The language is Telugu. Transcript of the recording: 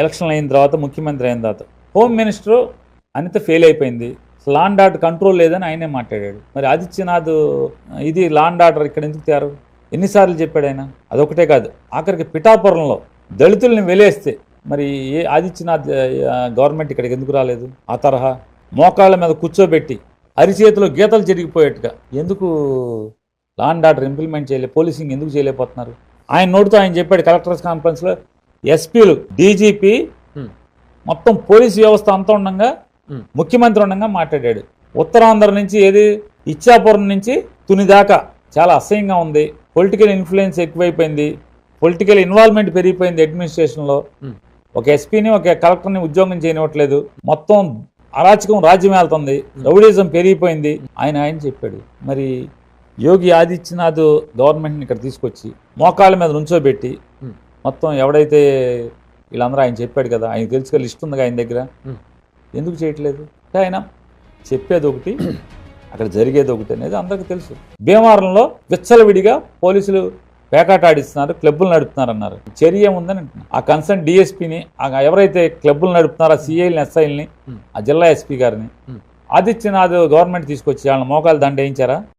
ఎలక్షన్ అయిన తర్వాత ముఖ్యమంత్రి అయిన తర్వాత హోమ్ మినిస్టర్ అనిత ఫెయిల్ అయిపోయింది, లా అండ్ ఆర్డర్ కంట్రోల్ లేదని ఆయనే మాట్లాడాడు. మరి ఆదిత్యనాథ్ ఇది లా అండ్ ఆర్డర్ ఇక్కడ ఎందుకు తేరు? ఎన్నిసార్లు చెప్పాడు ఆయన? అదొకటే కాదు, ఆఖరికి పిఠాపురంలో దళితుల్ని వెలేస్తే మరి ఏ ఆదిత్యనాథ్ గవర్నమెంట్ ఇక్కడికి ఎందుకు రాలేదు? ఆ తరహా మోకాళ్ళ మీద కూర్చోబెట్టి అరిచేతిలో గీతలు చెరిగిపోయేట్టుగా ఎందుకు లా అండ్ ఆర్డర్ ఇంప్లిమెంట్ చేయలేదు? పోలీసింగ్ ఎందుకు చేయలేకపోతున్నారు? ఆయన నోటితో ఆయన చెప్పాడు కలెక్టర్స్ కాన్ఫరెన్స్లో, ఎస్పీలు, డీజీపీ, మొత్తం పోలీసు వ్యవస్థ అంతా ఉండగా ముఖ్యమంత్రి ఉండగా మాట్లాడాడు. ఉత్తరాంధ్ర నుంచి ఏది ఇచ్చాపురం నుంచి తుని దాకా చాలా అసహ్యంగా ఉంది, పొలిటికల్ ఇన్ఫ్లుయెన్స్ ఎక్కువైపోయింది, పొలిటికల్ ఇన్వాల్వ్మెంట్ పెరిగిపోయింది అడ్మినిస్ట్రేషన్లో, ఒక ఎస్పీని ఒక కలెక్టర్ని ఉద్యోగం చేయనివ్వట్లేదు, మొత్తం అరాచకం రాజ్యం వెళ్తుంది, రౌడీజం పెరిగిపోయింది ఆయన చెప్పాడు. మరి యోగి ఆదిత్యనాథ్ గవర్నమెంట్ని ఇక్కడ తీసుకొచ్చి మోకాళ్ళ మీద నుంచోబెట్టి మొత్తం ఎవడైతే వీళ్ళందరూ ఆయన చెప్పాడు కదా, ఆయన తెలుసుగా లిస్ట్ ఉందిగా ఆయన దగ్గర, ఎందుకు చేయట్లేదు? ఆయన చెప్పేది ఒకటి, అక్కడ జరిగేది ఒకటి అనేది అందరికీ తెలుసు. భీమవరంలో విచ్చలవిడిగా పోలీసులు పేకాట ఆడిస్తున్నారు, క్లబ్బులు నడుపుతున్నారు అన్నారు. చర్య ఏముందని అంటున్నారు. ఆ కన్సర్న్ డిఎస్పీని, ఎవరైతే క్లబ్బులు నడుపుతున్నారో ఆ సిఐల్ని, ఎస్ఐల్ని, ఆ జిల్లా ఎస్పీ గారిని ఆదిత్యనాథ్ గవర్నమెంట్ తీసుకొచ్చి వాళ్ళ మోకాలు దండ వేయించారా?